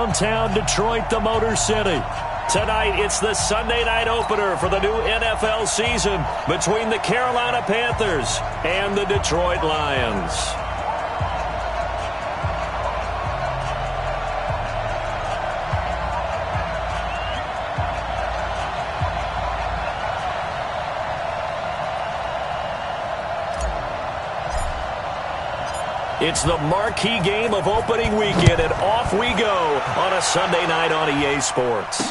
downtown Detroit, the Motor City. Tonight, it's the Sunday night opener for the new NFL season between the Carolina Panthers and the Detroit Lions. It's the marquee game of opening weekend, and off we go on a Sunday night on EA Sports.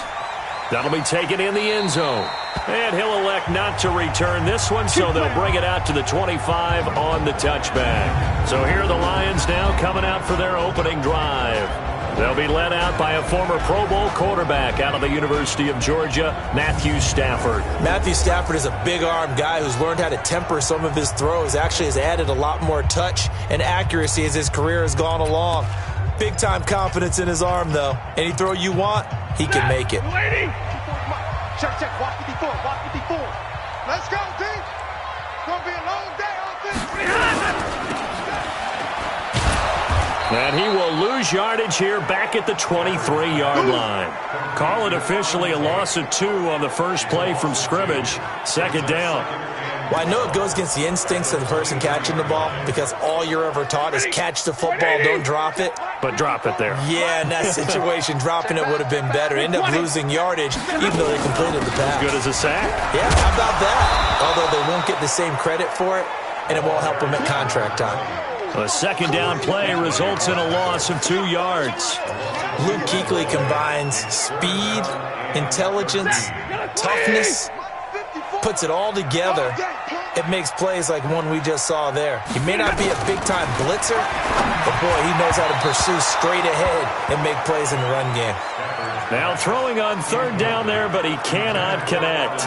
That'll be taken in the end zone. And he'll elect not to return this one, so they'll bring it out to the 25 on the touchback. So here are the Lions now coming out for their opening drive. They'll be led out by a former Pro Bowl quarterback out of the University of Georgia, Matthew Stafford. Matthew Stafford is a big-arm guy who's learned how to temper some of his throws. Actually has added a lot more touch and accuracy as his career has gone along. Big-time confidence in his arm, though. Any throw you want, he can make it. Check, walk 54, walk 54. Let's go, team. It's going to be a long day on this. And he will lose yardage here back at the 23-yard line. Call it officially a loss of 2 on the first play from scrimmage. Second down. Well, I know it goes against the instincts of the person catching the ball because all you're ever taught is catch the football, don't drop it. But drop it there. Yeah, in that situation, dropping it would have been better. End up losing yardage even though they completed the pass. Good as a sack? Yeah, how about that? Although they won't get the same credit for it, and it won't help them at contract time. A second down play results in a loss of 2 yards. Luke Kuechly combines speed, intelligence, toughness, puts it all together. It makes plays like one we just saw there. He may not be a big-time blitzer, but boy, he knows how to pursue straight ahead and make plays in the run game. Now throwing on third down there, but he cannot connect.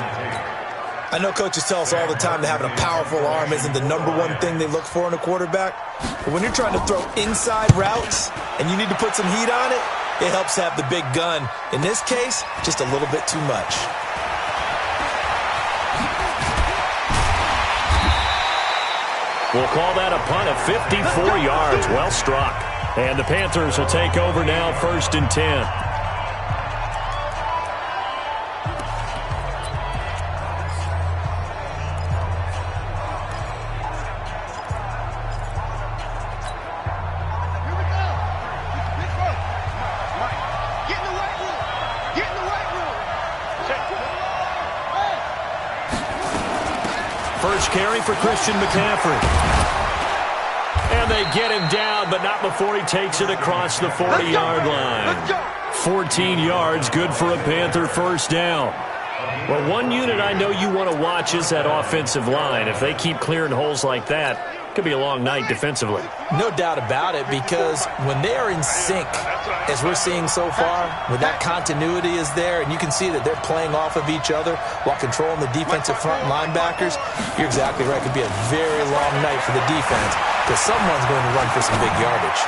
I know coaches tell us all the time that having a powerful arm isn't the #1 thing they look for in a quarterback. But when you're trying to throw inside routes and you need to put some heat on it, it helps have the big gun. In this case, just a little bit too much. We'll call that a punt of 54 yards. Well struck. And the Panthers will take over now, 1st and 10. First carry for Christian McCaffrey. And they get him down, but not before he takes it across the 40-yard line. 14 yards, good for a Panther first down. Well, one unit I know you want to watch is that offensive line. If they keep clearing holes like that, it could be a long night defensively. No doubt about it, because when they are in sync, as we're seeing so far, when that continuity is there, and you can see that they're playing off of each other while controlling the defensive front linebackers, you're exactly right. It could be a very long night for the defense, because someone's going to run for some big yardage.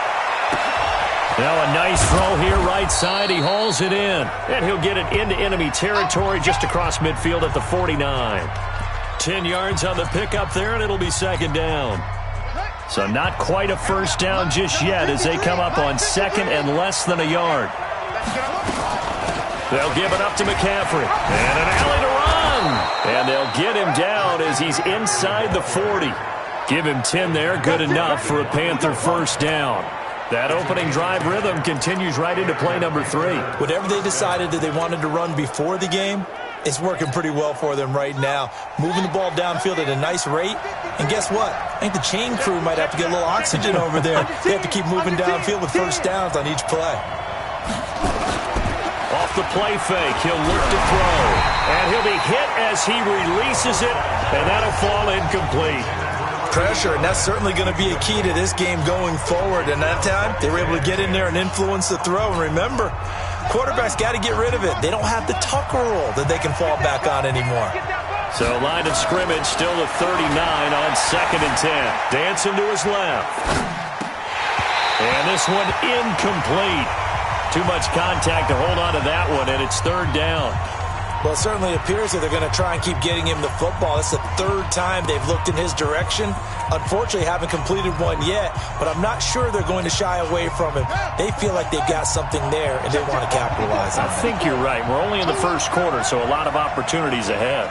Now a nice throw here right side. He hauls it in. And he'll get it into enemy territory just across midfield at the 49. 10 yards on the pickup there, and it'll be second down. So not quite a first down just yet as they come up on second and less than a yard. They'll give it up to McCaffrey. And an alley to run. And they'll get him down as he's inside the 40. Give him 10 there. Good enough for a Panther first down. That opening drive rhythm continues right into play number 3. Whatever they decided that they wanted to run before the game, it's working pretty well for them right now. Moving the ball downfield at a nice rate. And guess what? I think the chain crew might have to get a little oxygen over there. They have to keep moving downfield with first downs on each play. Off the play fake, he'll look to throw. And he'll be hit as he releases it, and that'll fall incomplete. Pressure, and that's certainly going to be a key to this game going forward. And that time, they were able to get in there and influence the throw. And remember, quarterbacks got to get rid of it. They don't have the Tucker rule that they can fall back on anymore. So line of scrimmage still at 39 on second and 10. Dancing to his left. And this one incomplete. Too much contact to hold on to that one, and it's third down. Well, it certainly appears that they're going to try and keep getting him the football. It's the third time they've looked in his direction. Unfortunately, haven't completed one yet, but I'm not sure they're going to shy away from him. They feel like they've got something there, and they want to capitalize on it. I think you're right. We're only in the first quarter, so a lot of opportunities ahead.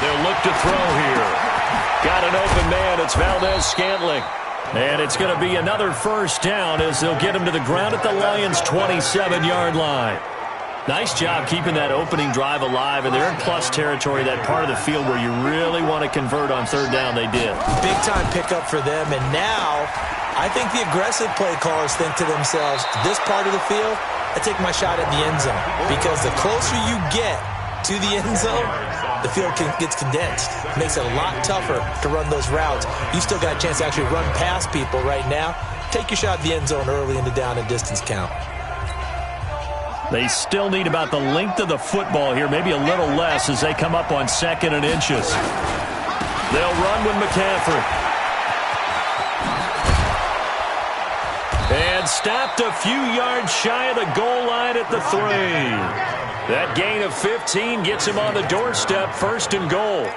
They'll look to throw here. Got an open man. It's Valdez-Scantling. And it's going to be another first down as they'll get him to the ground at the Lions' 27-yard line. Nice job keeping that opening drive alive, and they're in plus territory, that part of the field where you really want to convert on third down. They did. Big-time pickup for them, and now I think the aggressive play callers think to themselves, this part of the field, I take my shot at the end zone, because the closer you get to the end zone, the field gets condensed. It makes it a lot tougher to run those routes. You've still got a chance to actually run past people right now. Take your shot at the end zone early in the down and distance count. They still need about the length of the football here, maybe a little less as they come up on 2nd and inches. They'll run with McCaffrey. And stopped a few yards shy of the goal line at the 3. That gain of 15 gets him on the doorstep, 1st and goal.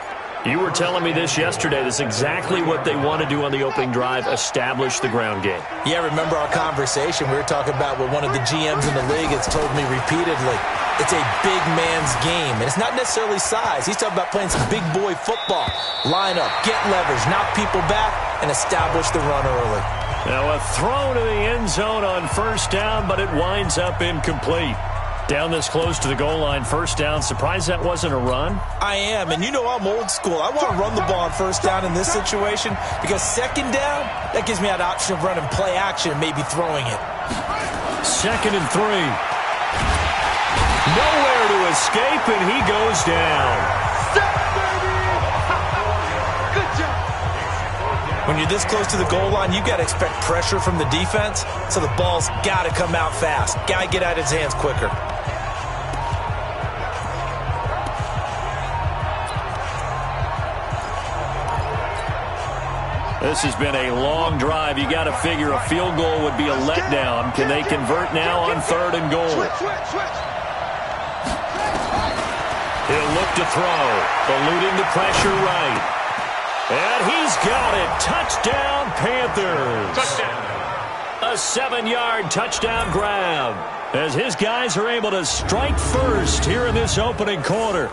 You were telling me this yesterday. This is exactly what they want to do on the opening drive, establish the ground game. Yeah, remember our conversation? We were talking about what one of the GMs in the league has told me repeatedly. It's a big man's game, and it's not necessarily size. He's talking about playing some big boy football. Line up, get leverage, knock people back, and establish the run early. Now a throw to the end zone on 1st down, but it winds up incomplete. Down this close to the goal line, 1st down. Surprised that wasn't a run? I am, and you know I'm old school. I want to run the ball on 1st down in this situation because 2nd down, that gives me that option of running play action and maybe throwing it. 2nd and 3. Nowhere to escape, and he goes down. Good job. When you're this close to the goal line, you've got to expect pressure from the defense, so the ball's got to come out fast. Got to get out of his hands quicker. This has been a long drive. You got to figure a field goal would be a letdown. Can they convert now on 3rd and goal? He'll look to throw, eluding the pressure right. And he's got it. Touchdown, Panthers. A 7-yard touchdown grab as his guys are able to strike first here in this opening quarter.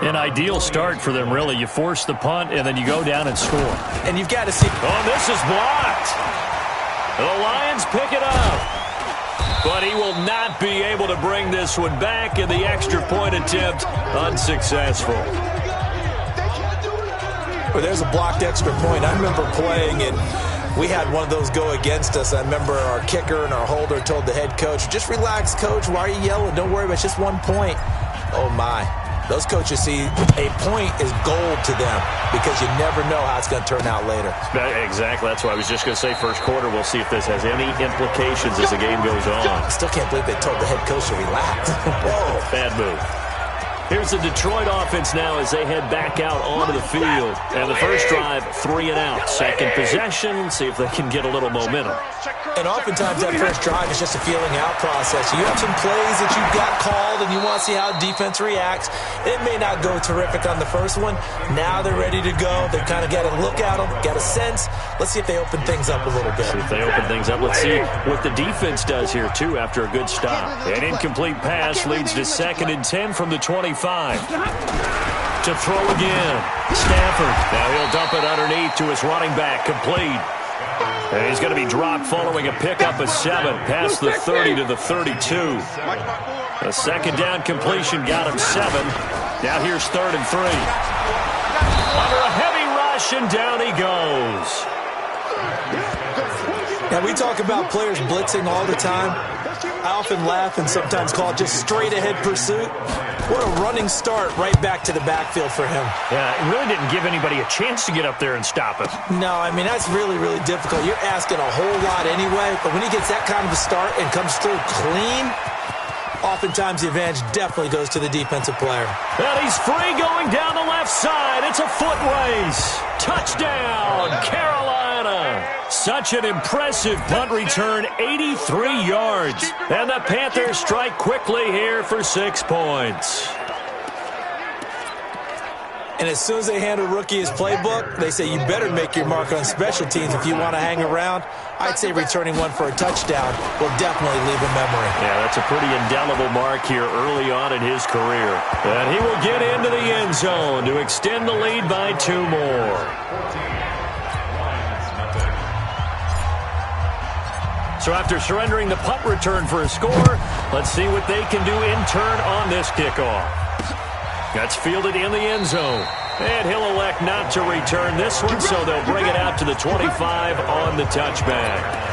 An ideal start for them, really. You force the punt, and then you go down and score. And you've got to see... Oh, this is blocked. The Lions pick it up. But he will not be able to bring this one back, and the extra point attempt unsuccessful. Well, there's a blocked extra point. I remember playing, and we had one of those go against us. I remember our kicker and our holder told the head coach, just relax, coach. Why are you yelling? Don't worry about it. It's just 1 point. Oh, my. Those coaches see a point is gold to them because you never know how it's going to turn out later. Exactly. That's why I was just going to say first quarter. We'll see if this has any implications as the game goes on. I still can't believe they told the head coach to relax. Whoa, bad move. Here's the Detroit offense now as they head back out onto the field. And the first drive, 3 and out. Second possession, see if they can get a little momentum. And oftentimes that first drive is just a feeling out process. You have some plays that you've got called and you want to see how defense reacts. It may not go terrific on the first one. Now they're ready to go. They've kind of got a look at them, got a sense. Let's see if they open things up a little bit. See if they open things up. Let's see what the defense does here, too, after a good stop. An incomplete pass leads to 2nd and 10 from the 25. To throw again. Stafford. Now he'll dump it underneath to his running back. Complete. And he's going to be dropped following a pickup of 7 past the 30 to the 32. A 2nd down completion got him 7. Now here's 3rd and 3. Under a heavy rush, and down he goes. Now, we talk about players blitzing all the time. I often laugh and sometimes call it just straight-ahead pursuit. What a running start right back to the backfield for him. Yeah, it really didn't give anybody a chance to get up there and stop him. No, I mean, that's really, really difficult. You're asking a whole lot anyway, but when he gets that kind of a start and comes through clean, oftentimes the advantage definitely goes to the defensive player. And he's free going down the left side. It's a foot race. Touchdown, Carolina. Such an impressive punt return, 83 yards. And the Panthers strike quickly here for 6 points. And as soon as they hand a rookie his playbook, they say you better make your mark on special teams if you want to hang around. I'd say returning one for a touchdown will definitely leave a memory. Yeah, that's a pretty indelible mark here early on in his career. And he will get into the end zone to extend the lead by 2 more. So after surrendering the punt return for a score, let's see what they can do in turn on this kickoff. That's fielded in the end zone. And he'll elect not to return this one, so they'll bring it out to the 25 on the touchback.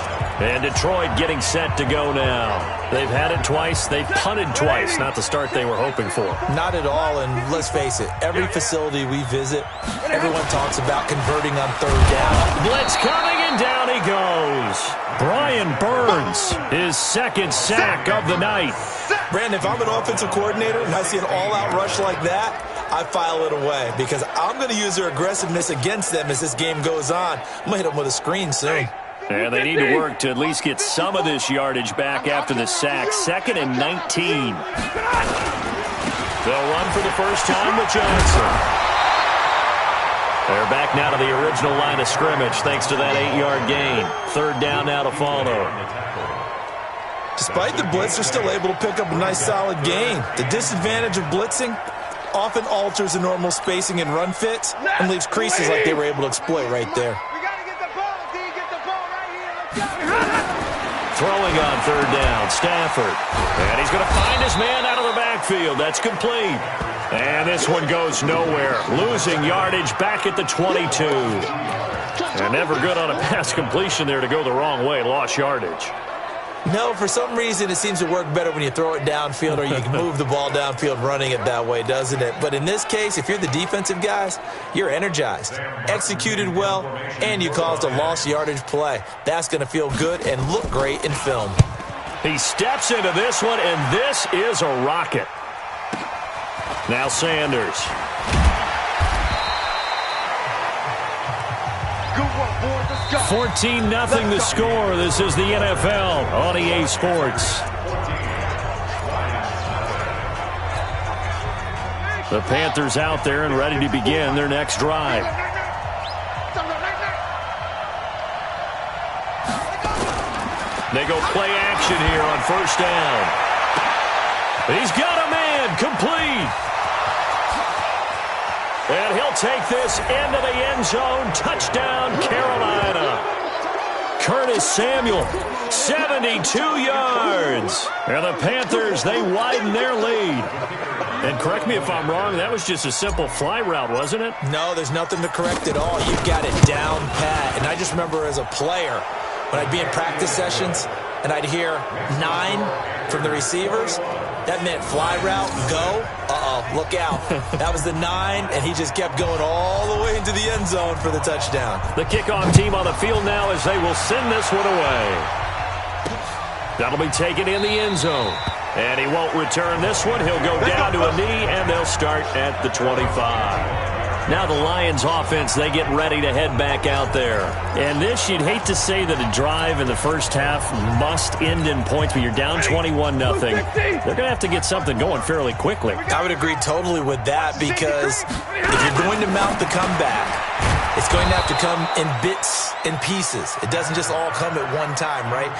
And Detroit getting set to go now. They've had it twice. They've punted twice. Not the start they were hoping for. Not at all, and let's face it, every facility we visit, everyone talks about converting on third down. Blitz coming, and down he goes. Brian Burns, his second sack of the night. Brandon, if I'm an offensive coordinator and I see an all-out rush like that, I file it away because I'm going to use their aggressiveness against them as this game goes on. I'm going to hit them with a screen soon. And they need to work to at least get some of this yardage back after the sack. 2nd and 19. They'll run for the first time with Johnson. They're back now to the original line of scrimmage thanks to that 8-yard gain. 3rd down now to follow. Despite the blitz, they're still able to pick up a nice solid gain. The disadvantage of blitzing often alters the normal spacing and run fits and leaves creases like they were able to exploit right there. We got to get the ball, D. Get the ball right here. Let's go. Throwing on 3rd down, Stafford. And he's going to find his man out of the backfield. That's complete. And this one goes nowhere. Losing yardage back at the 22. And never good on a pass completion there to go the wrong way. Lost yardage. No, for some reason it seems to work better when you throw it downfield or you can move the ball downfield running it that way, doesn't it? But in this case, if you're the defensive guys, you're energized, executed well, and you caused a lost yardage play. That's going to feel good and look great in film. He steps into this one, and this is a rocket. Now Sanders. 14-0 the score. This is the NFL on EA Sports. The Panthers out there and ready to begin their next drive. They go play action here on 1st down. He's got a man, complete. And he'll take this into the end zone. Touchdown, Carolina. Curtis Samuel, 72 yards. And the Panthers, they widen their lead. And correct me if I'm wrong, that was just a simple fly route, wasn't it? No, there's nothing to correct at all. You've got it down pat. And I just remember as a player, when I'd be in practice sessions and I'd hear 9 from the receivers, that meant fly route, go. Look out. That was the 9, and he just kept going all the way into the end zone for the touchdown. The kickoff team on the field now as they will send this one away. That'll be taken in the end zone. And he won't return this one. He'll go down to a knee, and they'll start at the 25. Now the Lions offense, they get ready to head back out there. And this, you'd hate to say that a drive in the first half must end in points, but you're down 21-0. They're going to have to get something going fairly quickly. I would agree totally with that because if you're going to mount the comeback, it's going to have to come in bits and pieces. It doesn't just all come at one time, right?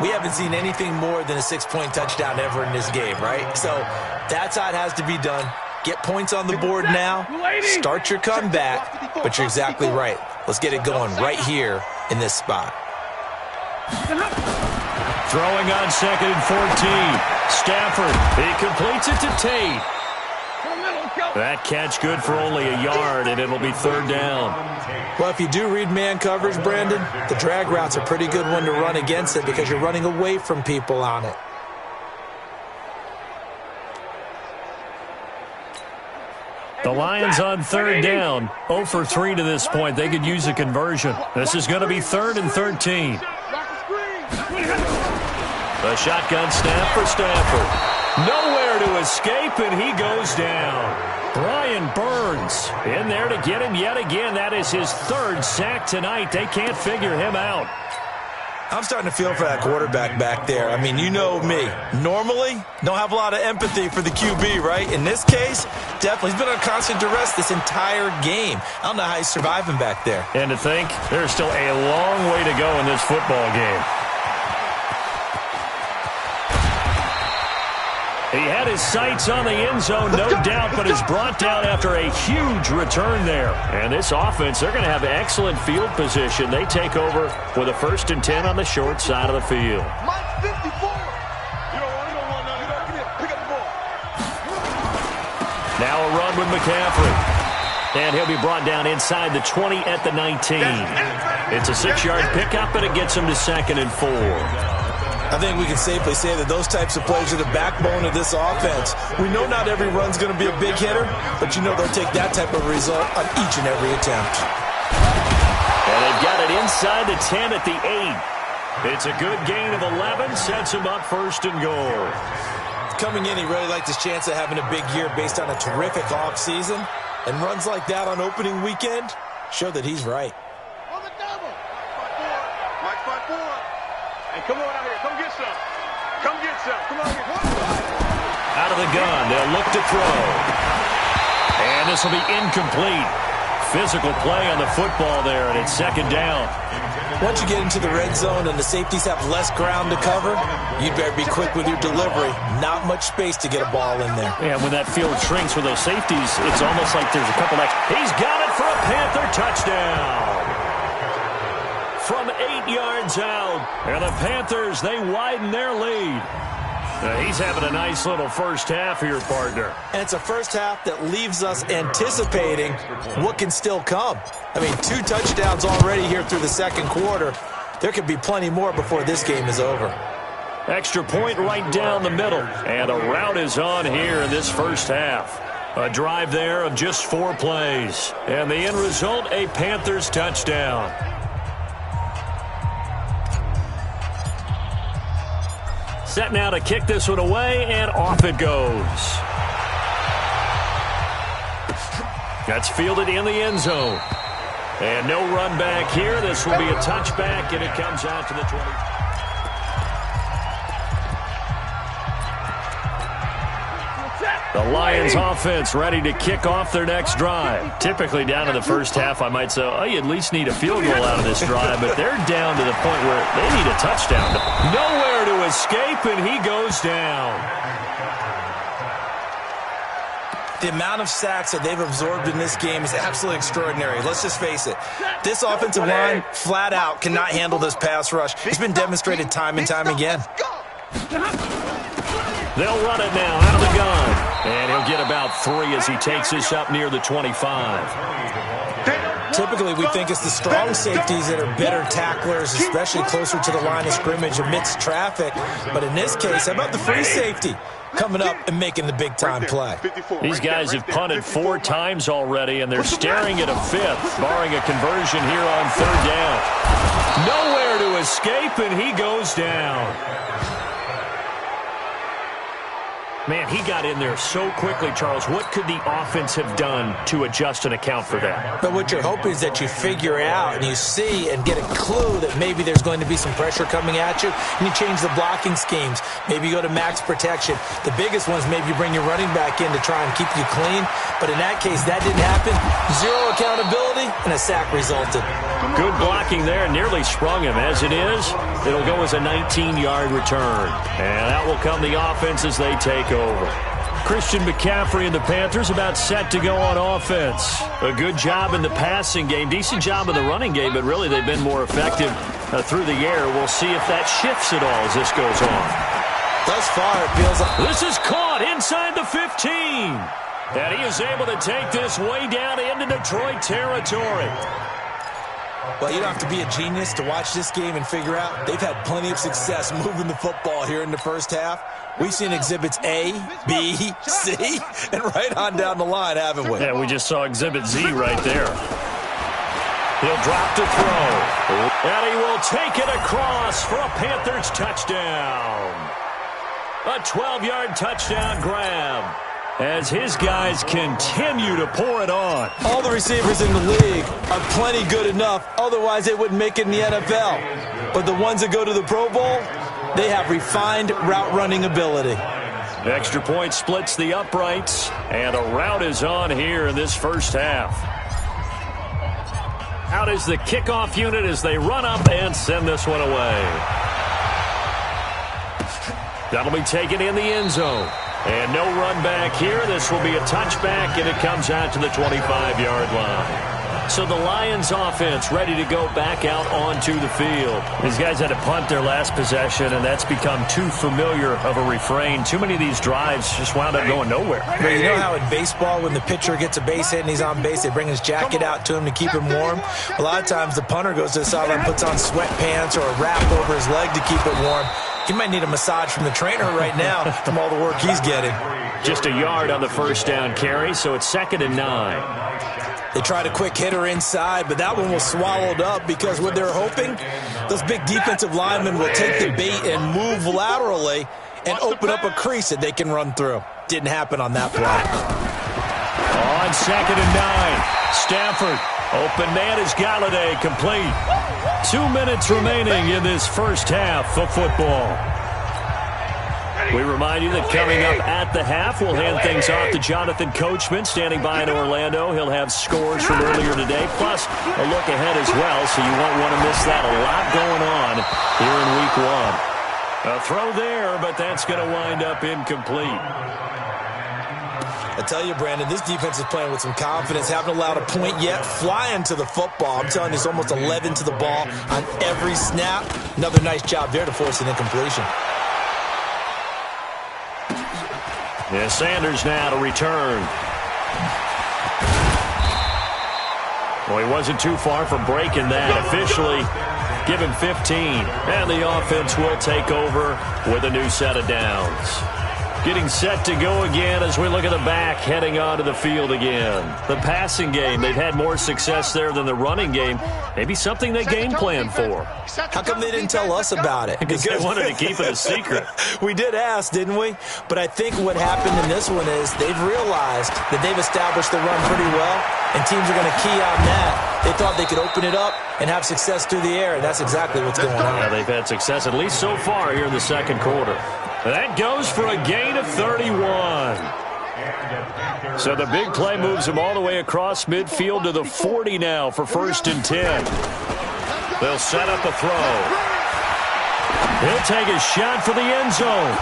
We haven't seen anything more than a 6-point touchdown ever in this game, right? So that's how it has to be done. Get points on the board now, start your comeback, but you're exactly right. Let's get it going right here in this spot. Throwing on 2nd and 14. Stafford, he completes it to Tate. That catch good for only a yard, and it'll be 3rd down. Well, if you do read man coverage, Brandon, the drag route's a pretty good one to run against it because you're running away from people on it. The Lions on 3rd down, 0 for 3 to this point. They could use a conversion. This is going to be 3rd and 13. The shotgun snap for Stafford. Nowhere to escape, and he goes down. Brian Burns in there to get him yet again. That is his third sack tonight. They can't figure him out. I'm starting to feel for that quarterback back there. I mean, you know me. Normally, don't have a lot of empathy for the QB, right? In this case, definitely. He's been on constant duress this entire game. I don't know how he's surviving back there. And to think, there's still a long way to go in this football game. He had his sights on the end zone, no doubt, but is brought down after a huge return there. And this offense, they're going to have excellent field position. They take over with a 1st and 10 on the short side of the field. Mike 54. You don't want none. Pick up the ball. Now a run with McCaffrey. And he'll be brought down inside the 20 at the 19. It's a 6-yard pickup, and it gets him to 2nd and 4. I think we can safely say that those types of plays are the backbone of this offense. We know not every run's going to be a big hitter, but you know they'll take that type of result on each and every attempt. And they've got it inside the 10 at the 8. It's a good gain of 11, sets him up 1st and goal. Coming in, he really liked his chance of having a big year based on a terrific offseason, and runs like that on opening weekend show that he's right. On the double. Mike 54. Hey, come on out here. Come get some. Come get some. Come on here. Out of the gun, they'll look to throw. And this will be incomplete. Physical play on the football there, and it's 2nd down. Once you get into the red zone and the safeties have less ground to cover, you'd better be quick with your delivery. Not much space to get a ball in there. Yeah, when that field shrinks with those safeties, it's almost like there's a couple extra. He's got it for a Panther touchdown. From 8 yards out. And the Panthers, they widen their lead. He's having a nice little first half here, partner. And it's a first half that leaves us anticipating what can still come. I mean, 2 touchdowns already here through the 2nd quarter. There could be plenty more before this game is over. Extra point right down the middle. And a rout is on here in this first half. A drive there of just 4 plays. And the end result, a Panthers touchdown. Set now to kick this one away, and off it goes. That's fielded in the end zone. And no run back here. This will be a touchback, and it comes out to the 20. The Lions offense ready to kick off their next drive. Typically down to the first half, I might say, oh, you at least need a field goal out of this drive, but they're down to the point where they need a touchdown. Nowhere to escape, and he goes down. The amount of sacks that they've absorbed in this game is absolutely extraordinary. Let's just face it. This offensive line, flat out, cannot handle this pass rush. It's been demonstrated time and time again. They'll run it now out of the gun. And he'll get about 3 as he takes this up near the 25. Typically, we think it's the strong safeties that are better tacklers, especially closer to the line of scrimmage amidst traffic. But in this case, how about the free safety coming up and making the big-time play? These guys have punted 4 times already, and they're staring at a 5th, barring a conversion here on 3rd down. Nowhere to escape, and he goes down. Man, he got in there so quickly, Charles. What could the offense have done to adjust and account for that? But what you're hoping is that you figure out and you see and get a clue that maybe there's going to be some pressure coming at you, and you change the blocking schemes. Maybe you go to max protection. The biggest one is maybe you bring your running back in to try and keep you clean. But in that case, that didn't happen. 0 accountability, and a sack resulted. Good blocking there. Nearly sprung him. As it is, it'll go as a 19-yard return. And out will come the offense as they take over. Christian McCaffrey and the Panthers about set to go on offense. A good job in the passing game, decent job in the running game, but really they've been more effective through the air. We'll see if that shifts at all as this goes on. Thus far, it feels like this is caught inside the 15. And he is able to take this way down into Detroit territory. Well, you don't have to be a genius to watch this game and figure out they've had plenty of success moving the football here in the first half. We've seen exhibits A, B, C, and right on down the line, haven't we? Yeah, we just saw exhibit Z right there. He'll drop to throw. And he will take it across for a Panthers touchdown. A 12-yard touchdown grab as his guys continue to pour it on. All the receivers in the league are plenty good enough. Otherwise, they wouldn't make it in the NFL. But the ones that go to the Pro Bowl, they have refined route running ability. Extra point splits the uprights, and a route is on here in this first half. Out is the kickoff unit as they run up and send this one away. That'll be taken in the end zone. And no run back here. This will be a touchback, and it comes out to the 25-yard line. So the Lions offense ready to go back out onto the field. These guys had to punt their last possession, and that's become too familiar of a refrain. Too many of these drives just wound up going nowhere. But you know how in baseball, when the pitcher gets a base hit and he's on base, they bring his jacket out to him to keep him warm? A lot of times the punter goes to the sideline, puts on sweatpants or a wrap over his leg to keep it warm. He might need a massage from the trainer right now from all the work he's getting. Just a yard on the first down carry, so it's 2nd and 9. They tried a quick hitter inside, but that one was swallowed up because what they're hoping, those big defensive linemen will take the bait and move laterally and open up a crease that they can run through. Didn't happen on that play. On 2nd and 9, Stafford. Open man is Galladay, complete. 2 minutes remaining in this first half of football. We remind you that coming up at the half, we'll hand things off to Jonathan Coachman, standing by in Orlando. He'll have scores from earlier today, plus a look ahead as well, so you won't want to miss that. A lot going on here in Week 1. A throw there, but that's going to wind up incomplete. I tell you, Brandon, this defense is playing with some confidence. Haven't allowed a point yet. Flying to the football. I'm telling you, it's almost 11 to the ball on every snap. Another nice job there to force an incompletion. Yeah, Sanders now to return. Well, he wasn't too far from breaking that. Officially, give him 15. And the offense will take over with a new set of downs. Getting set to go again as we look at the back heading onto the field again. The passing game, they've had more success there than the running game. Maybe something they game plan for. How come they didn't tell us about it? Because they wanted to keep it a secret. We did ask, didn't we? But I think what happened in this one is they've realized that they've established the run pretty well, and teams are going to key on that. They thought they could open it up and have success through the air, and that's exactly what's going on. Yeah, they've had success, at least so far here in the second quarter. That goes for a gain of 31. So the big play moves him all the way across midfield to the 40 now for 1st and 10. They'll set up a throw. He'll take a shot for the end zone.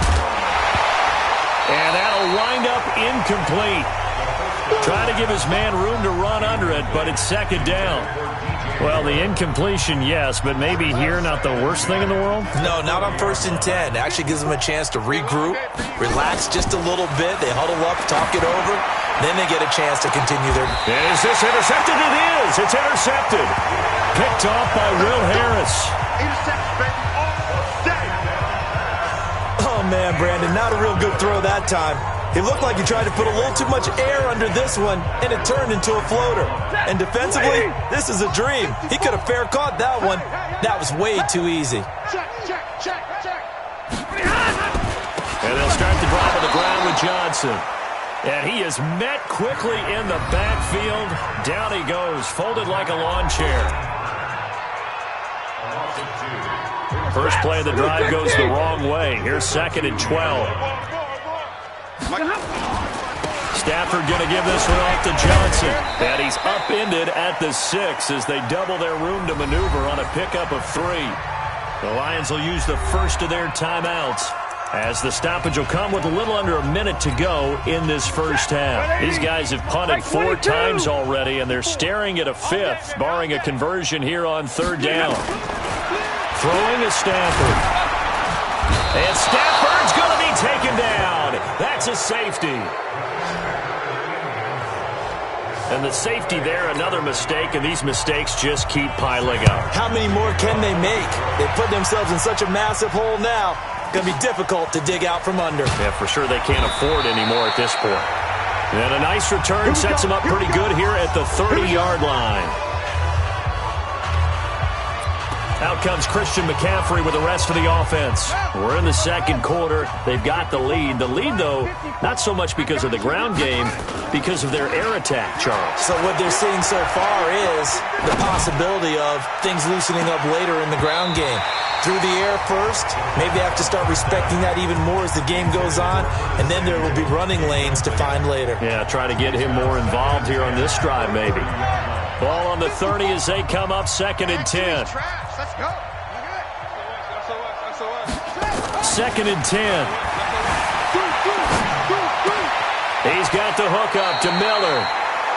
And that'll wind up incomplete. Trying to give his man room to run under it, but it's 2nd down. Well, the incompletion, yes, but maybe here not the worst thing in the world? No, not on 1st and 10. It actually gives them a chance to regroup, relax just a little bit. They huddle up, talk it over. Then they get a chance to continue their... Is this intercepted? It is. It's intercepted. Picked off by Will Harris. Intercepted, baby, all day. Oh, man, Brandon, not a real good throw that time. It looked like he tried to put a little too much air under this one, and it turned into a floater. And defensively, this is a dream. He could have fair caught that one. That was way too easy. And they'll start the drive on the ground with Johnson. And he is met quickly in the backfield. Down he goes, folded like a lawn chair. First play of the drive goes the wrong way. Here's 2nd and 12. Stafford going to give this one off to Johnson. And he's upended at the 6 as they double their room to maneuver on a pickup of 3. The Lions will use the first of their timeouts as the stoppage will come with a little under a minute to go in this first half. These guys have punted 4 times already, and they're staring at a 5th, barring a conversion here on 3rd down. Throwing is Stafford. And Stafford's going to be taken down. That's a safety. And the safety there, another mistake, and these mistakes just keep piling up. How many more can they make? They put themselves in such a massive hole now. It's going to be difficult to dig out from under. Yeah, for sure they can't afford anymore at this point. And a nice return sets them up pretty good here at the 30-yard line. Out comes Christian McCaffrey with the rest of the offense. We're in the second quarter. They've got the lead. The lead, though, not so much because of the ground game, because of their air attack, Charles. So what they're seeing so far is the possibility of things loosening up later in the ground game. Through the air first, maybe they have to start respecting that even more as the game goes on, and then there will be running lanes to find later. Yeah, try to get him more involved here on this drive, maybe. Ball on the 30 as they come up, 2nd and 10. Let's go. 2nd and 10. He's got the hook up to Miller.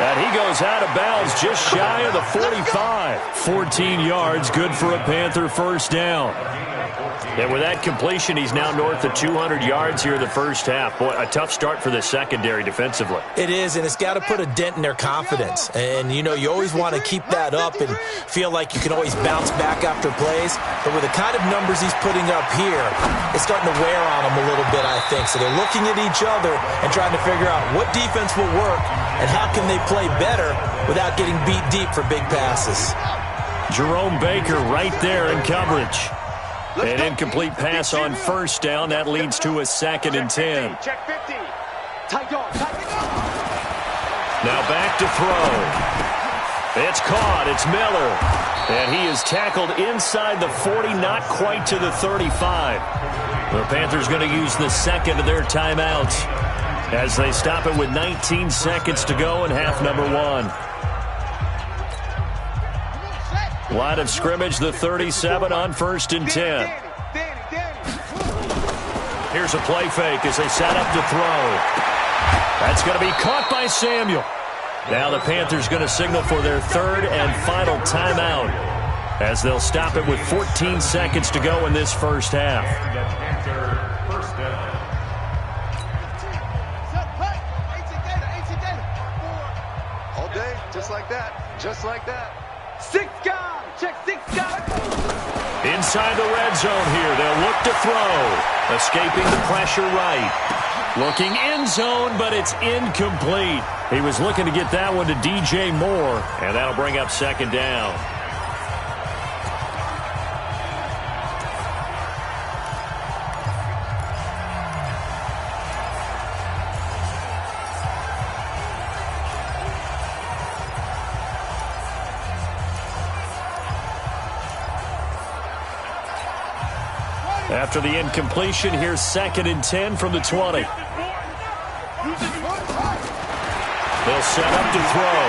And he goes out of bounds just shy of the 45. 14 yards, good for a Panther first down. And with that completion, he's now north of 200 yards here in the first half. Boy, a tough start for the secondary defensively. It is, and it's got to put a dent in their confidence. And, you always want to keep that up and feel like you can always bounce back after plays. But with the kind of numbers he's putting up here, it's starting to wear on them a little bit, I think. So they're looking at each other and trying to figure out what defense will work and how can they play better without getting beat deep for big passes. Jerome Baker right there in coverage. An incomplete pass on first down. That leads to a 2nd and 10. Check 50. Now back to throw. It's caught. It's Miller. And he is tackled inside the 40, not quite to the 35. The Panthers going to use the second of their timeouts as they stop it with 19 seconds to go in half number 1. Line of scrimmage, the 37 on 1st and 10. Here's a play fake as they set up to throw. That's going to be caught by Samuel. Now the Panthers going to signal for their 3rd and final timeout as they'll stop it with 14 seconds to go in this first half. All day, just like that. Just like that. 6 guys. Check 6 guys. Inside the red zone here. They'll look to throw. Escaping the pressure right. Looking end zone, but it's incomplete. He was looking to get that one to DJ Moore, and that'll bring up 2nd down. After the incompletion, here's 2nd and 10 from the 20. They'll set up to throw.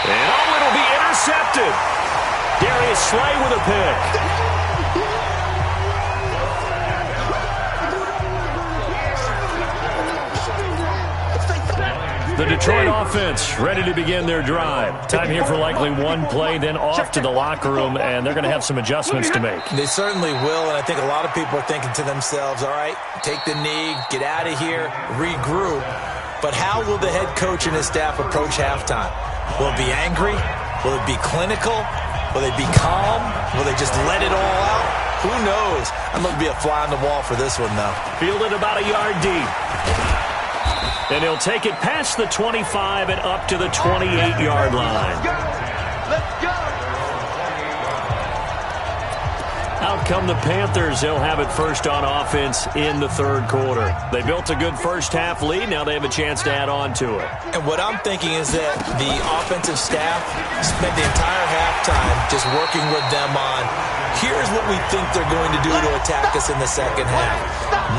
And it'll be intercepted. Darius Slay with a pick. The Detroit offense ready to begin their drive. Time here for likely one play, then off to the locker room, and they're going to have some adjustments to make. They certainly will, and I think a lot of people are thinking to themselves, all right, take the knee, get out of here, regroup. But how will the head coach and his staff approach halftime? Will it be angry? Will it be clinical? Will they be calm? Will they just let it all out? Who knows? I'm going to be a fly on the wall for this one, though. Fielded about a yard deep. And he'll take it past the 25 and up to the 28-yard line. Let's go. Out come the Panthers. They'll have it first on offense in the 3rd quarter. They built a good first half lead. Now they have a chance to add on to it. And what I'm thinking is that the offensive staff spent the entire halftime just working with them on, here's what we think they're going to do to attack us in the second half.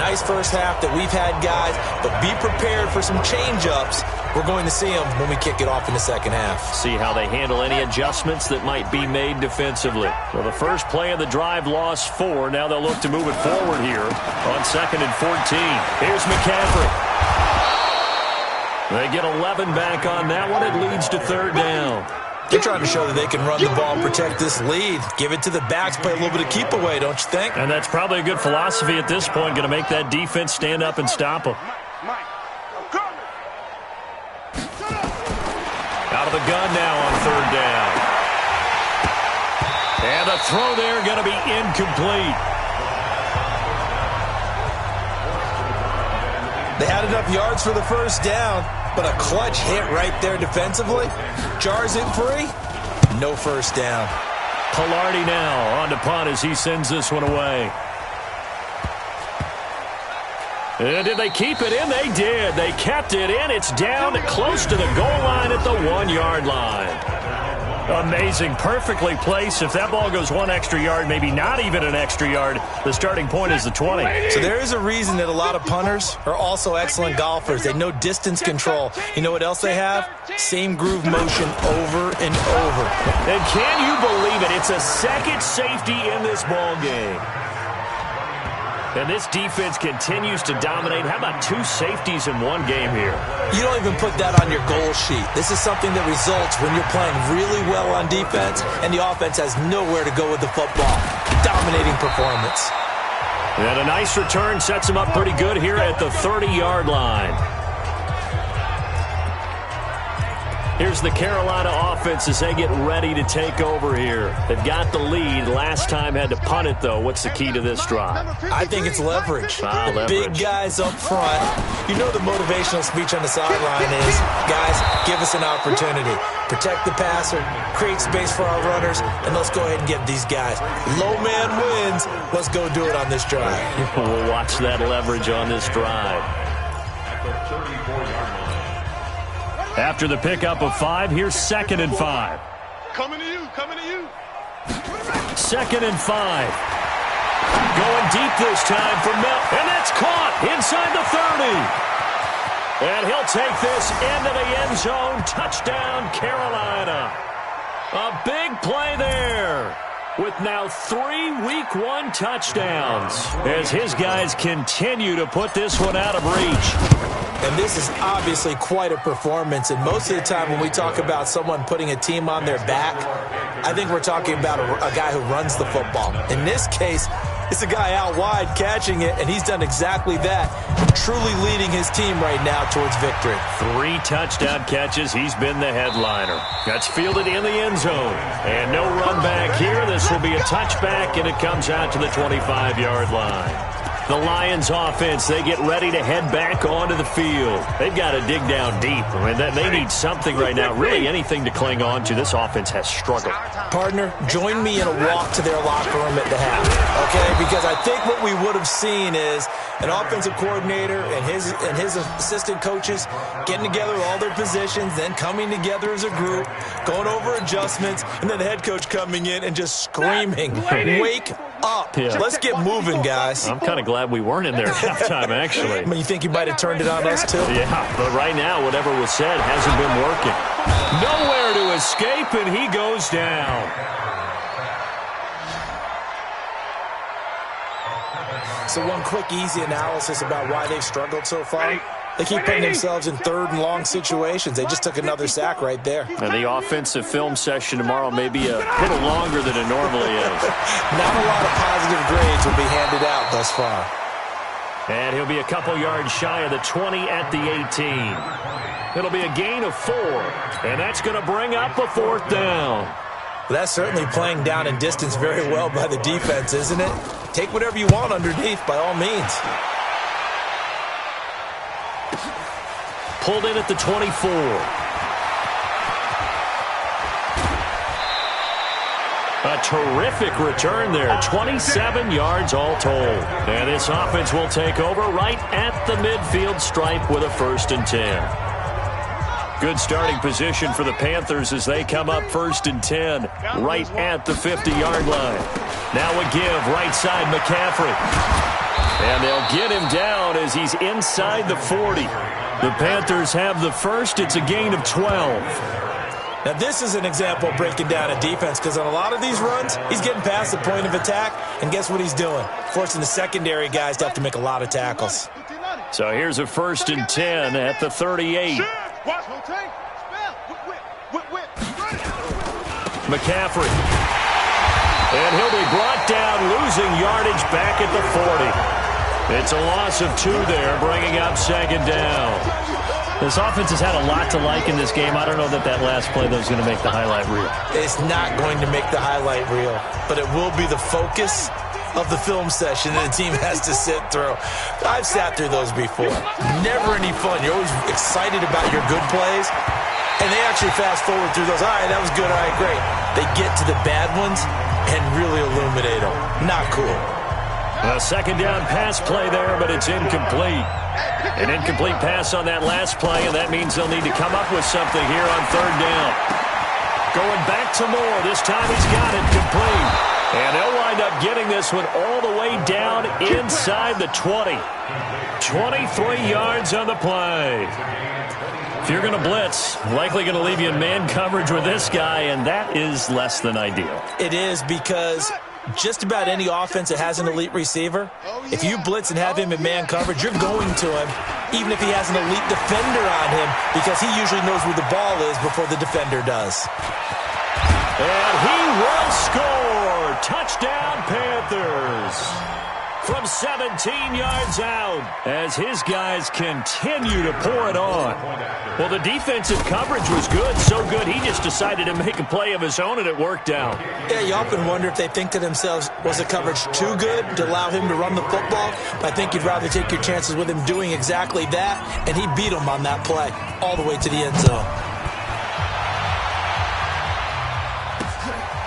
Nice first half that we've had, guys, but be prepared for some change-ups. We're going to see them when we kick it off in the second half. See how they handle any adjustments that might be made defensively. Well, the first play of the drive lost 4. Now they'll look to move it forward here on 2nd and 14. Here's McCaffrey. They get 11 back on that one. It leads to 3rd down. They're trying to show that they can run the ball and protect this lead. Give it to the backs, play a little bit of keep away, don't you think? And that's probably a good philosophy at this point, going to make that defense stand up and stop them. Out of the gun now on 3rd down. And the throw there going to be incomplete. They had enough yards for the first down, but a clutch hit right there defensively. Jars it free. No first down. Pilardi now on to punt as he sends this one away. And did they keep it in? They did. They kept it in. It's down close to the goal line at the 1-yard line. Amazing. Perfectly placed. If that ball goes one extra yard, maybe not even an extra yard, the starting point is the 20. So there is a reason that a lot of punters are also excellent golfers. They know distance control. You know what else they have? Same groove motion over and over. And can you believe it? It's a second safety in this ball game. And this defense continues to dominate. How about 2 safeties in one game here? You don't even put that on your goal sheet. This is something that results when you're playing really well on defense and the offense has nowhere to go with the football. Dominating performance. And a nice return sets him up pretty good here at the 30-yard line. Here's the Carolina offense as they get ready to take over here. They've got the lead. Last time had to punt it, though. What's the key to this drive? I think it's leverage. The big guys up front. You know the motivational speech on the sideline is, guys, give us an opportunity. Protect the passer, create space for our runners, and let's go ahead and get these guys. Low man wins. Let's go do it on this drive. We'll watch that leverage on this drive. After the pickup of 5, here's 2nd and 5. Coming to you, coming to you. 2nd and 5. Going deep this time for Mel. And that's caught inside the 30. And he'll take this into the end zone. Touchdown, Carolina. A big play there. With now 3 Week 1 touchdowns. As his guys continue to put this one out of reach. And this is obviously quite a performance. And most of the time when we talk about someone putting a team on their back, I think we're talking about a guy who runs the football. In this case, it's a guy out wide catching it, and he's done exactly that, truly leading his team right now towards victory. 3 touchdown catches. He's been the headliner. That's fielded in the end zone. And no run back here. This will be a touchback, and it comes out to the 25-yard line. The Lions offense, they get ready to head back onto the field. They've got to dig down deep. I mean, they need something right now, really anything to cling on to. This offense has struggled. Partner, join me in a walk to their locker room at the half, okay? Because I think what we would have seen is an offensive coordinator and his assistant coaches getting together all their positions, then coming together as a group, going over adjustments, and then the head coach coming in and just screaming, wake up. Yeah. Let's get moving, guys. I'm kind of glad we weren't in there at halftime, actually. I mean, you think you might have turned it on us, too? Yeah, but right now, whatever was said hasn't been working. Nowhere to escape, and he goes down. So one quick, easy analysis about why they've struggled so far. They keep putting themselves in 3rd and long situations. They just took another sack right there. And the offensive film session tomorrow may be a little longer than it normally is. Not a lot of positive grades will be handed out thus far. And he'll be a couple yards shy of the 20 at the 18. It'll be a gain of 4. And that's going to bring up a 4th down. Well, that's certainly playing down in distance very well by the defense, isn't it? Take whatever you want underneath, by all means. Pulled in at the 24. A terrific return there. 27 yards all told. And this offense will take over right at the midfield stripe with a 1st and 10. Good starting position for the Panthers as they come up 1st and 10 right at the 50-yard line. Now a give right side McCaffrey. And they'll get him down as he's inside the 40. The Panthers have the 1st. It's a gain of 12. Now, this is an example of breaking down a defense because on a lot of these runs, he's getting past the point of attack, and guess what he's doing? Forcing the secondary guys to have to make a lot of tackles. So here's a 1st and 10 at the 38. McCaffrey. And he'll be brought down, losing yardage back at the 40. It's a loss of 2 there, bringing up 2nd down. This offense has had a lot to like in this game. I don't know that last play, though, is going to make the highlight reel. It's not going to make the highlight reel, but it will be the focus of the film session that the team has to sit through. I've sat through those before. Never any fun. You're always excited about your good plays, And they actually fast forward through those. All right, that was good. All right, great. They get to the bad ones and really illuminate them. Not cool. A second down pass play there, but it's incomplete. An incomplete pass on that last play, and that means they'll need to come up with something here on third down. Going back to Moore. This time he's got it complete. And they'll wind up getting this one all the way down inside the 20. 23 yards on the play. If you're going to blitz, likely going to leave you in man coverage with this guy, and that is less than ideal. It is, because just about any offense that has an elite receiver, if you blitz and have him in man coverage, you're going to him, even if he has an elite defender on him, because he usually knows where the ball is before the defender does. And he will score. Touchdown, Panthers. From 17 yards out, as his guys continue to pour it on. Well, the defensive coverage was good, so good he just decided to make a play of his own, and it worked out. Yeah, you often wonder if they think to themselves, was the coverage too good to allow him to run the football? But I think you'd rather take your chances with him doing exactly that, and he beat him on that play all the way to the end zone.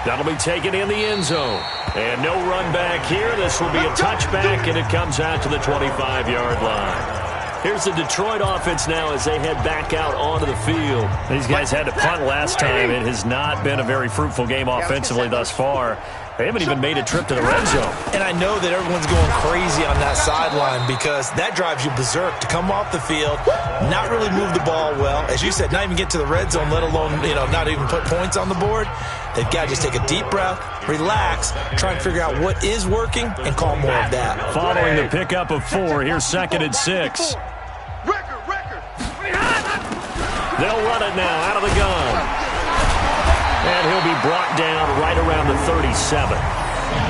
That'll be taken in the end zone. And no run back here. This will be a touchback, and it comes out to the 25-yard line. Here's the Detroit offense now as they head back out onto the field. These guys had to punt last time. It has not been a very fruitful game offensively thus far. They haven't even made a trip to the red zone. And I know that everyone's going crazy on that sideline because that drives you berserk to come off the field, not really move the ball well. As you said, not even get to the red zone, let alone, not even put points on the board. They've got to just take a deep breath, relax, try and figure out what is working, and call more of that. Following the pickup of 4, here's 2nd and 6. They'll run it now out of the gun. And he'll be brought down right around the 37.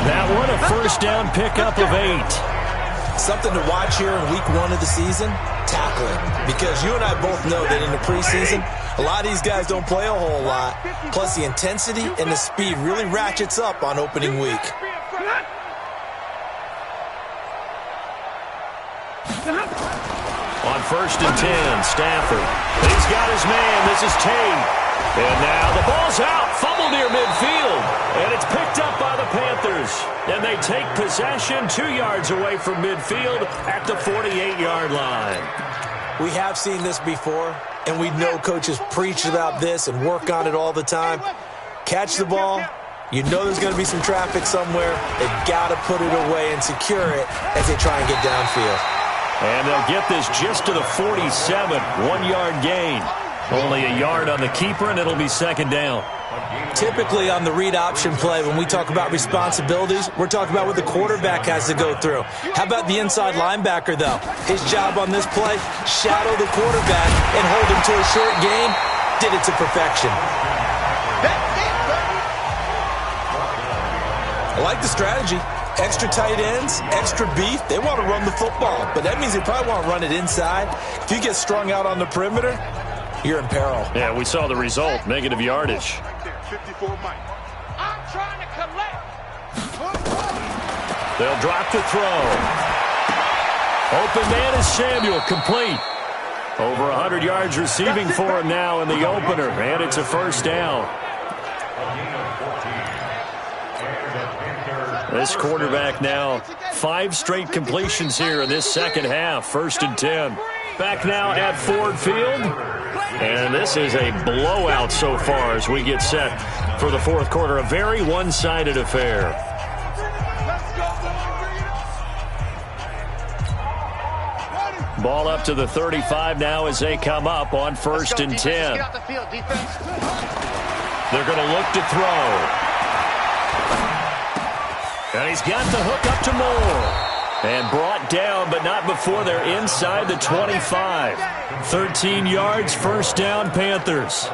That one, a first down pickup of 8. Something to watch here in week 1 of the season, tackling. Because you and I both know that in the preseason, a lot of these guys don't play a whole lot. Plus, the intensity and the speed really ratchets up on opening week. On 1st and 10, Stafford. He's got his man. This is Tate. And now the ball's out. Fumble near midfield. And it's picked up by the Panthers. And they take possession 2 yards away from midfield at the 48-yard line. We have seen this before, and we know coaches preach about this and work on it all the time. Catch the ball. You know there's going to be some traffic somewhere. They've got to put it away and secure it as they try and get downfield. And they'll get this just to the 47, 1-yard gain. Only a yard on the keeper, and it'll be 2nd down. Typically on the read option play, when we talk about responsibilities, we're talking about what the quarterback has to go through. How about the inside linebacker, though? His job on this play, shadow the quarterback and hold him to a short gain. Did it to perfection. I like the strategy. Extra tight ends, extra beef. They want to run the football, but that means they probably want to run it inside. If you get strung out on the perimeter, you're in peril. Yeah, we saw the result, negative yardage. I'm trying to collect. They'll drop the throw. Open man is Samuel, complete. Over 100 yards receiving for him now in the opener, and it's a first down. This quarterback now 5 straight completions here in this second half. 1st and 10. Back now at Ford Field. And this is a blowout so far as we get set for the 4th quarter. A very one-sided affair. Ball up to the 35 now as they come up on 1st and 10. They're going to look to throw. And he's got the hook up to Moore. And brought down, but not before they're inside the 25. 13 yards, first down, Panthers.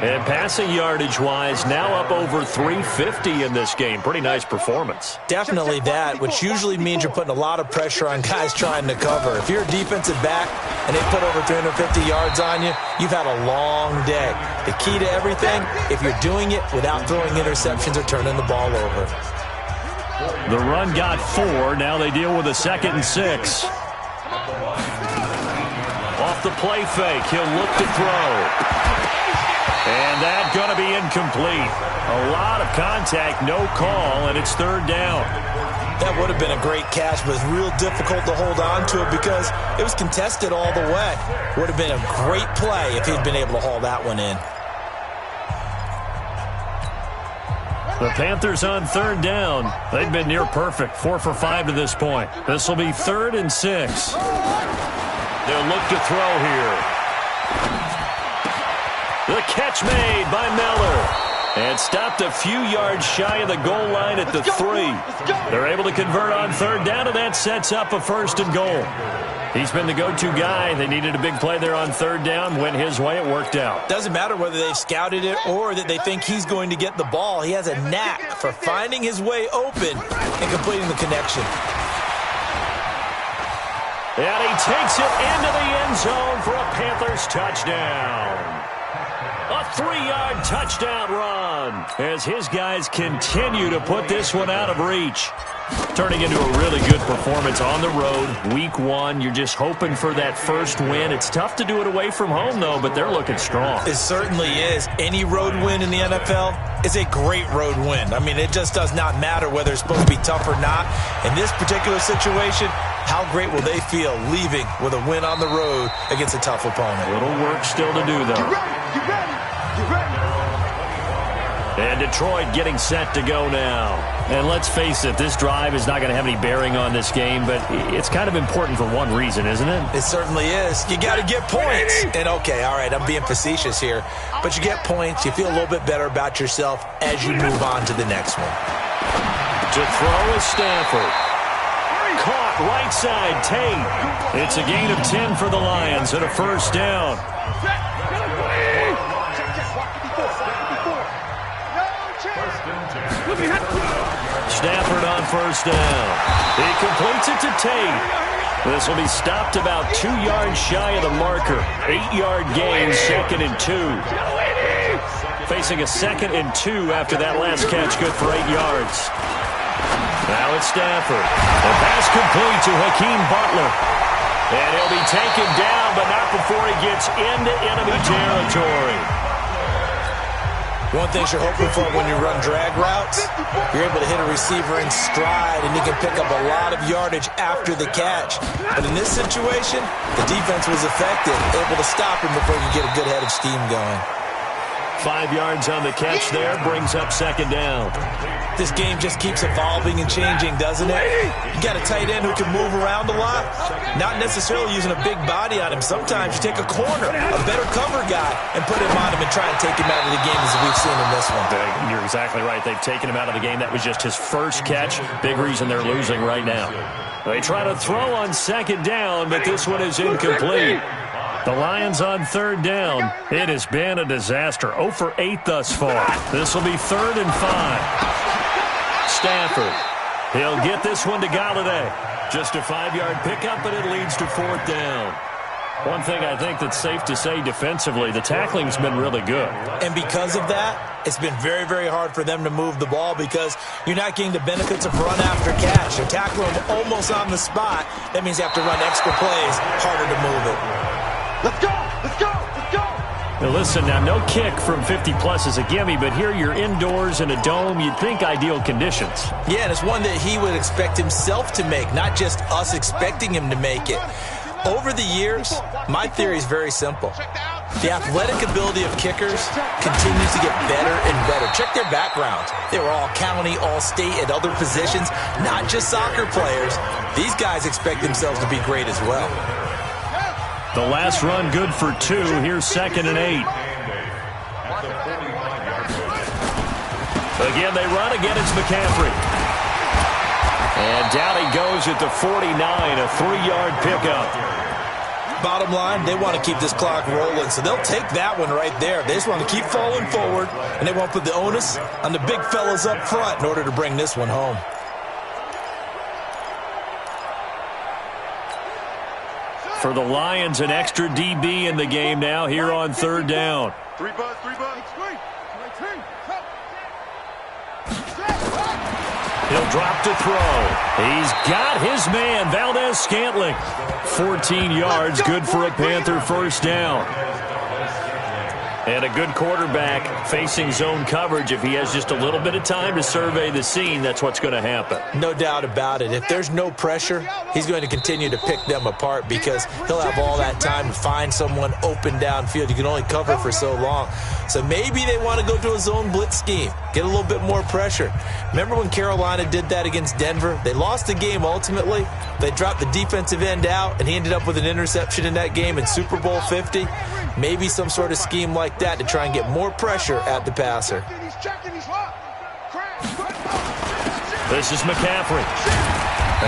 And passing yardage-wise, now up over 350 in this game. Pretty nice performance. Definitely that, which usually means you're putting a lot of pressure on guys trying to cover. If you're a defensive back and they put over 350 yards on you, you've had a long day. The key to everything, if you're doing it without throwing interceptions or turning the ball over. The run got 4. Now they deal with a 2nd and 6. Off the play fake. He'll look to throw. And that's going to be incomplete. A lot of contact, no call, and it's third down. That would have been a great catch, but it's real difficult to hold on to it because it was contested all the way. Would have been a great play if he'd been able to haul that one in. The Panthers on third down. They've been near perfect, 4 for 5 to this point. This will be 3rd and 6. They'll look to throw here. The catch made by Miller. And stopped a few yards shy of the goal line at the 3. They're able to convert on third down, and that sets up a 1st and goal. He's been the go-to guy. They needed a big play there on third down. Went his way. It worked out. Doesn't matter whether they've scouted it or that they think he's going to get the ball. He has a knack for finding his way open and completing the connection. And he takes it into the end zone for a Panthers touchdown. A 3-yard touchdown run as his guys continue to put this one out of reach. Turning into a really good performance on the road. Week 1, you're just hoping for that first win. It's tough to do it away from home, though, but they're looking strong. It certainly is. Any road win in the NFL is a great road win. I mean, it just does not matter whether it's supposed to be tough or not. In this particular situation, how great will they feel leaving with a win on the road against a tough opponent? Little work still to do, though. You ready? And Detroit getting set to go now. And let's face it, this drive is not going to have any bearing on this game, but it's kind of important for one reason, isn't it? It certainly is. You got to get points. And okay, all right, I'm being facetious here, but you get points, you feel a little bit better about yourself as you move on to the next one. To throw is Stafford. Caught right side, Tate. It's a gain of 10 for the Lions and a 1st down. Stafford on 1st down. He completes it to Tate. This will be stopped about 2 yards shy of the marker. 8-yard gain, 2nd and 2. Facing a 2nd and 2 after that last catch, good for 8 yards. Now it's Stafford. The pass complete to Hakeem Butler. And he'll be taken down, but not before he gets into enemy territory. One thing you're hoping for when you run drag routes, you're able to hit a receiver in stride, and he can pick up a lot of yardage after the catch. But in this situation, the defense was effective, able to stop him before you get a good head of steam going. 5 yards on the catch there, brings up 2nd down. This game just keeps evolving and changing, doesn't it? You got a tight end who can move around a lot, not necessarily using a big body on him. Sometimes you take a corner, a better cover guy, and put him on him and try and take him out of the game as we've seen in this one. You're exactly right. They've taken him out of the game. That was just his first catch. Big reason they're losing right now. They try to throw on 2nd down, but this one is incomplete. The Lions on 3rd down. It has been a disaster. 0 for 8 thus far. This will be 3rd and 5. Stafford. He'll get this one to Galladay. Just a 5-yard pickup, but it leads to 4th down. One thing I think that's safe to say defensively, the tackling's been really good. And because of that, it's been very, very hard for them to move the ball because you're not getting the benefits of run after catch. You're tackling them almost on the spot. That means you have to run extra plays, harder to move it. Let's go! Let's go! Let's go! Now listen, now no kick from 50-plus is a gimme, but here you're indoors in a dome. You'd think ideal conditions. Yeah, and it's one that he would expect himself to make, not just us expecting him to make it. Over the years, my theory is very simple. The athletic ability of kickers continues to get better and better. Check their backgrounds. They were all county, all state at other positions, not just soccer players. These guys expect themselves to be great as well. The last run good for 2. Here's 2nd and 8. Again, they run. Again, it's McCaffrey. And down he goes at the 49, a 3-yard pickup. Bottom line, they want to keep this clock rolling, so they'll take that one right there. They just want to keep falling forward, and they won't put the onus on the big fellas up front in order to bring this one home. For the Lions, an extra DB in the game now here on 3rd down. 3 bucks. He'll drop to throw. He's got his man, Valdez-Scantling. 14 yards, good for a Panther 1st down. And a good quarterback facing zone coverage, if he has just a little bit of time to survey the scene, that's what's going to happen. No doubt about it. If there's no pressure, he's going to continue to pick them apart because he'll have all that time to find someone open downfield. You can only cover for so long. So maybe they want to go to a zone blitz scheme, get a little bit more pressure. Remember when Carolina did that against Denver? They lost the game ultimately. They dropped the defensive end out, and he ended up with an interception in that game in Super Bowl 50. Maybe some sort of scheme like that to try and get more pressure at the passer. This is McCaffrey.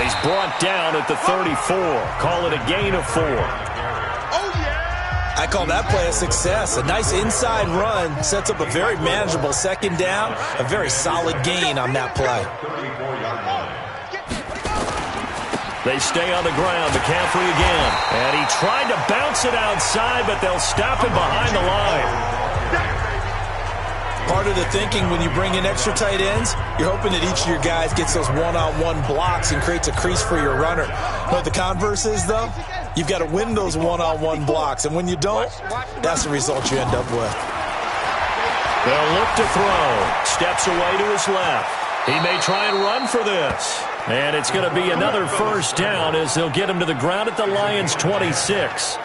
He's brought down at the 34. Call it a gain of 4. I call that play a success. A nice inside run sets up a very manageable second down, a very solid gain on that play. They stay on the ground. McCaffrey again. And he tried to bounce it outside, but they'll stop him behind the line. Part of the thinking when you bring in extra tight ends, you're hoping that each of your guys gets those one-on-one blocks and creates a crease for your runner. What the converse is, though? You've got to win those one-on-one blocks, and when you don't, that's the result you end up with. They'll look to throw. Steps away to his left. He may try and run for this. And it's going to be another first down as they'll get him to the ground at the Lions' 26.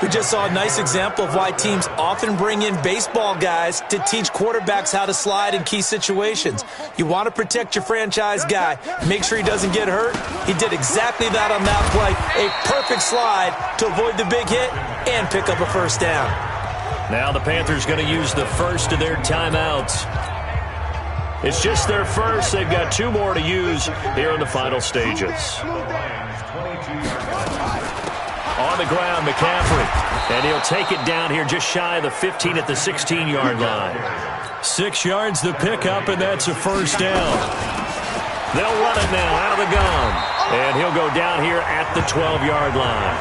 We just saw a nice example of why teams often bring in baseball guys to teach quarterbacks how to slide in key situations. You want to protect your franchise guy. Make sure he doesn't get hurt. He did exactly that on that play. A perfect slide to avoid the big hit and pick up a first down. Now the Panthers going to use the first of their timeouts. It's just their first. They've got 2 more to use here in the final stages. On the ground, McCaffrey. And he'll take it down here just shy of the 15 at the 16-yard line. 6 yards the pickup, and that's a first down. They'll run it now out of the gun. And he'll go down here at the 12-yard line.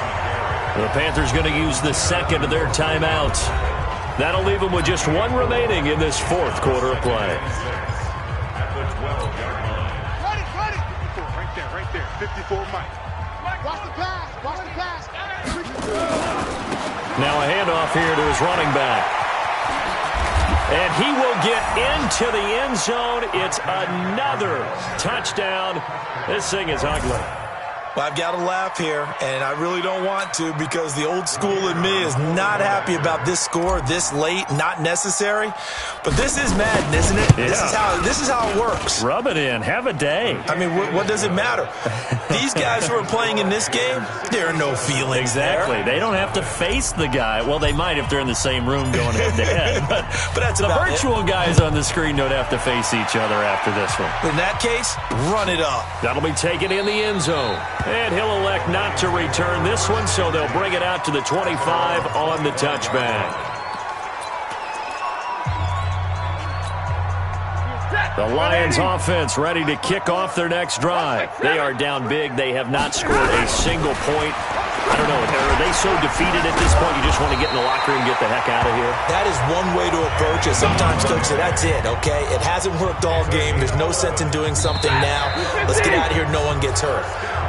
The Panthers going to use the second of their timeouts. That'll leave them with just 1 remaining in this 4th quarter of play. Right there. 54 Mike. Watch the pass. Watch the pass. Now a handoff here to his running back. And he will get into the end zone. It's another touchdown. This thing is ugly. Well, I've got to laugh here, and I really don't want to because the old school in me is not happy about this score this late, not necessary. But this is Madden, isn't it? Yeah. This is how it works. Rub it in. Have a day. I mean, what does it matter? These guys who are playing in this game, there are no feelings Exactly. there. They don't have to face the guy. Well, they might if they're in the same room going head-to-head. But that's the about virtual guys on the screen don't have to face each other after this one. In that case, run it up. That'll be taken in the end zone. And he'll elect not to return this one, so they'll bring it out to the 25 on the touchback. The Lions offense ready to kick off their next drive. They are down big. They have not scored a single point. I don't know. Are they so defeated at this point you just want to get in the locker room and get the heck out of here? That is one way to approach it. Sometimes folks say, that's it, okay? It hasn't worked all game. There's no sense in doing something now. Let's get out of here. No one gets hurt.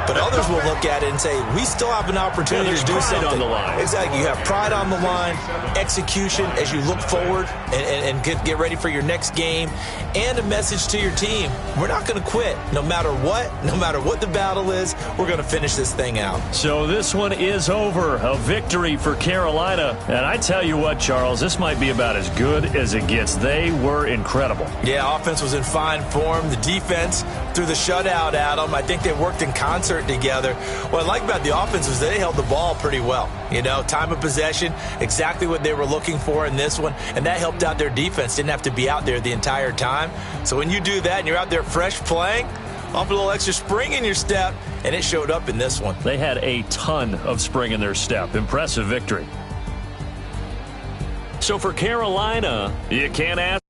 But others will look at it and say, we still have an opportunity to do something. On the line. Exactly. You have pride on the line, execution as you look forward and get ready for your next game, and a message to your team. We're not going to quit. No matter what the battle is, we're going to finish this thing out. So this one is over. A victory for Carolina. And I tell you what, Charles, this might be about as good as it gets. They were incredible. Yeah, offense was in fine form. The defense threw the shutout at them. I think they worked in concert together. What I like about the offense was they held the ball pretty well. You know, time of possession, exactly what they were looking for in this one, and that helped out their defense. Didn't have to be out there the entire time. So when you do that and you're out there fresh playing, off a little extra spring in your step, and it showed up in this one. They had a ton of spring in their step. Impressive victory. So for Carolina, you can't ask